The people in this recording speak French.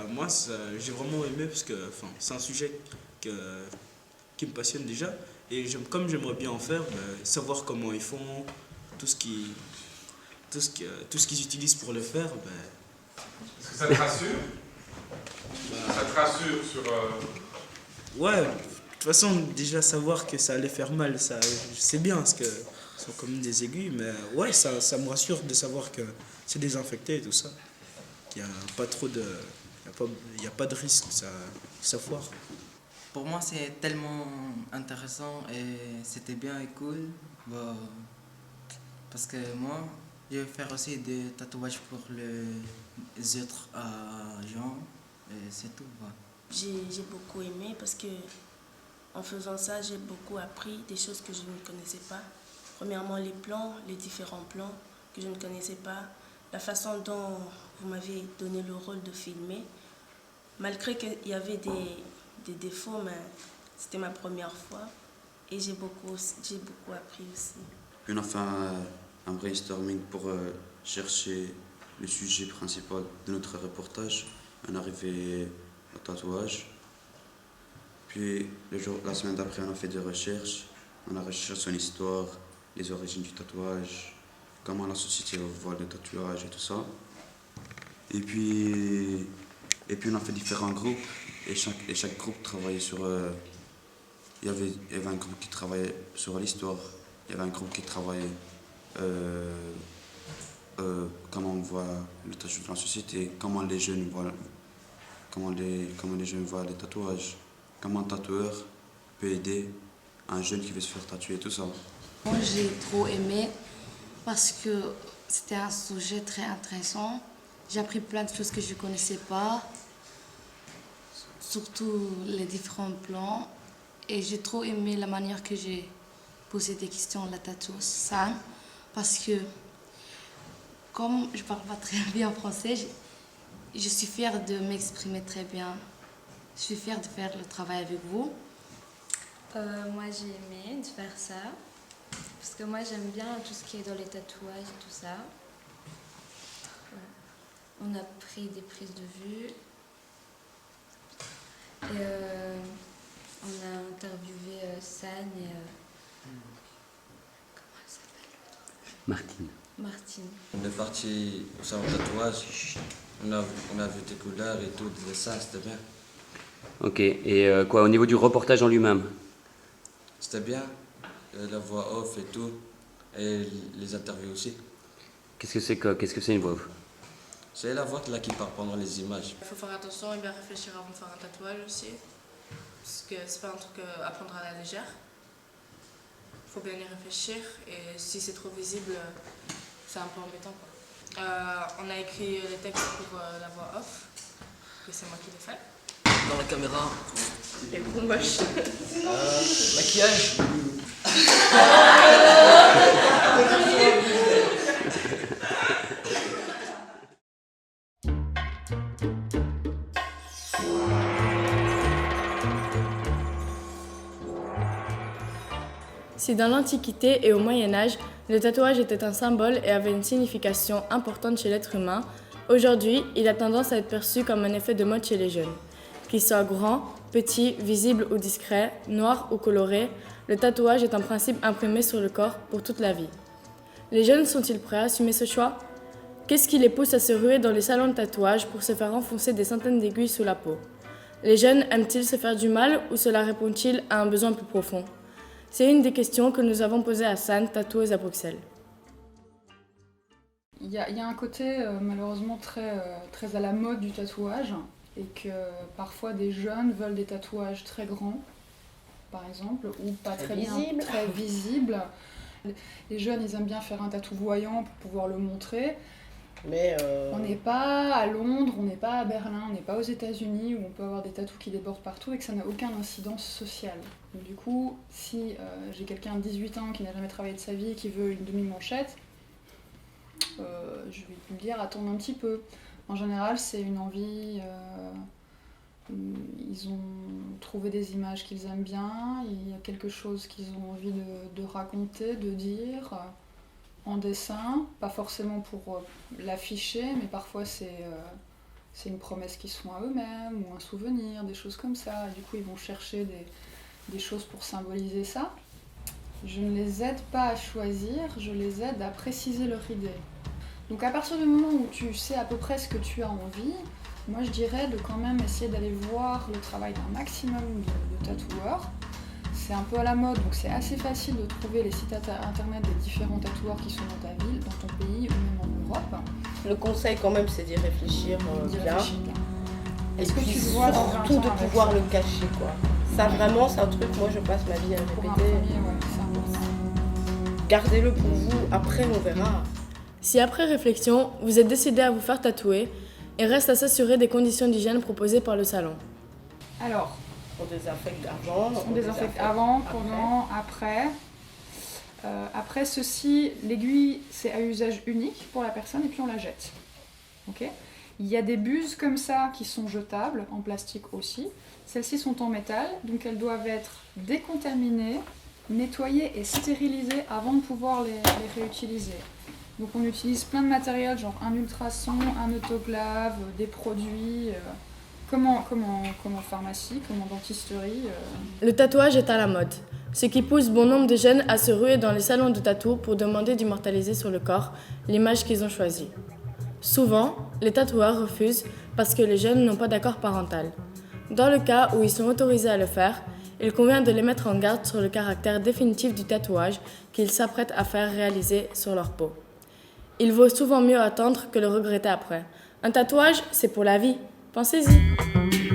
Moi, j'ai vraiment aimé parce que c'est un sujet que, qui me passionne déjà. Et comme j'aimerais bien en faire, savoir comment ils font, tout ce qui, tout ce qu'ils utilisent pour le faire, Est-ce que ça te rassure? Ça te rassure sur... ouais, de toute façon, déjà savoir que ça allait faire mal, ça, c'est bien parce que ce sont comme des aiguilles, mais ouais, ça me rassure de savoir que c'est désinfecté et tout ça. Qu'il n'y a pas trop de. Il y a pas de risque que ça foire. Pour moi, c'est tellement intéressant et c'était bien et cool. Bah, parce que moi, je vais faire aussi des tatouages pour les autres gens. Et c'est tout. Bah. J'ai beaucoup aimé parce que en faisant ça, j'ai beaucoup appris des choses que je ne connaissais pas. Premièrement, les plans, les différents plans que je ne connaissais pas, la façon dont vous m'avez donné le rôle de filmer. Malgré qu'il y avait des défauts, mais c'était ma première fois et j'ai beaucoup appris aussi. Puis on a fait un brainstorming pour chercher le sujet principal de notre reportage. On est arrivé au tatouage. Puis la semaine d'après, on a fait des recherches. On a recherché son histoire, les origines du tatouage, comment la société voit le tatouage et tout ça. Et puis on a fait différents groupes et chaque groupe travaillait sur... il y avait un groupe qui travaillait sur l'histoire, il y avait un groupe qui travaillait comment on voit le tatouage dans la société, comment les jeunes voient les tatouages, comment un tatoueur peut aider un jeune qui veut se faire tatouer, tout ça. Moi, j'ai trop aimé parce que c'était un sujet très intéressant. J'ai appris plein de choses que je ne connaissais pas, surtout les différents plans. Et j'ai trop aimé la manière que j'ai posé des questions à la tatoueuse Sam, parce que comme je ne parle pas très bien français, je suis fière de m'exprimer très bien. Je suis fière de faire le travail avec vous. Moi j'ai aimé de faire ça, parce que moi j'aime bien tout ce qui est dans les tatouages et tout ça. Voilà. On a pris des prises de vue et on a interviewé San et... comment elle s'appelle? Martine. On est parti au salon de tatouage, on a vu des couleurs et tout, des dessins, c'était bien. Ok, et quoi, au niveau du reportage en lui-même? C'était bien, la voix off et tout, et les interviews aussi. Qu'est-ce que c'est une voix off? C'est la voix là qui part pendant les images. Il faut faire attention et bien réfléchir avant de faire un tatouage aussi, parce que c'est pas un truc à prendre à la légère. Il faut bien y réfléchir et si c'est trop visible, c'est un peu embêtant, quoi. On a écrit les textes pour la voix off, que c'est moi qui l'ai fait. Dans la caméra. Les gros moches. Maquillage. Si dans l'Antiquité et au Moyen-Âge, le tatouage était un symbole et avait une signification importante chez l'être humain, aujourd'hui, il a tendance à être perçu comme un effet de mode chez les jeunes. Qu'il soit grand, petit, visible ou discret, noir ou coloré, le tatouage est en principe imprimé sur le corps pour toute la vie. Les jeunes sont-ils prêts à assumer ce choix? Qu'est-ce qui les pousse à se ruer dans les salons de tatouage pour se faire enfoncer des centaines d'aiguilles sous la peau? Les jeunes aiment-ils se faire du mal ou cela répond-il à un besoin plus profond? C'est une des questions que nous avons posées à San, tatoueuse à Bruxelles. Il y a un côté malheureusement très à la mode du tatouage et que parfois des jeunes veulent des tatouages très grands, par exemple, ou pas très visibles. Les jeunes, ils aiment bien faire un tatou voyant pour pouvoir le montrer. Mais on n'est pas à Londres, on n'est pas à Berlin, on n'est pas aux États-Unis où on peut avoir des tatous qui débordent partout et que ça n'a aucune incidence sociale. Donc, du coup, si j'ai quelqu'un de 18 ans qui n'a jamais travaillé de sa vie et qui veut une demi-manchette, je vais lui dire attends un petit peu. En général, c'est une envie. Ils ont trouvé des images qu'ils aiment bien, il y a quelque chose qu'ils ont envie de raconter, de dire. En dessin, pas forcément pour l'afficher, mais parfois c'est c'est une promesse qu'ils se font à eux-mêmes, ou un souvenir, des choses comme ça. Du coup, ils vont chercher des choses pour symboliser ça. Je ne les aide pas à choisir, je les aide à préciser leur idée. Donc à partir du moment où tu sais à peu près ce que tu as envie, moi je dirais de quand même essayer d'aller voir le travail d'un maximum de tatoueurs. C'est un peu à la mode, donc c'est assez facile de trouver les sites internet des différents tatoueurs qui sont dans ta ville, dans ton pays ou même en Europe. Le conseil quand même c'est d'y réfléchir bien. Est-ce que puis tu te vois dans 20 surtout ans de avec pouvoir ça le cacher quoi. Ça vraiment c'est un truc, moi je passe ma vie à le Pour un répéter. premier, ouais, c'est important. Gardez-le pour vous, après on verra. Si après réflexion, vous êtes décidé à vous faire tatouer, il reste à s'assurer des conditions d'hygiène proposées par le salon. Alors, On désinfecte avant, on désinfecte avant, pendant, après. Après ceci, l'aiguille c'est à usage unique pour la personne et puis on la jette. Ok ? Il y a des buses comme ça qui sont jetables, en plastique aussi. Celles-ci sont en métal, donc elles doivent être décontaminées, nettoyées et stérilisées avant de pouvoir les réutiliser. Donc on utilise plein de matériel, genre un ultrason, un autoclave, des produits, comme en pharmacie, comme en dentisterie. Le tatouage est à la mode, ce qui pousse bon nombre de jeunes à se ruer dans les salons de tatou pour demander d'immortaliser sur le corps l'image qu'ils ont choisie. Souvent, les tatoueurs refusent parce que les jeunes n'ont pas d'accord parental. Dans le cas où ils sont autorisés à le faire, il convient de les mettre en garde sur le caractère définitif du tatouage qu'ils s'apprêtent à faire réaliser sur leur peau. Il vaut souvent mieux attendre que le regretter après. Un tatouage, c'est pour la vie. Pensez-y.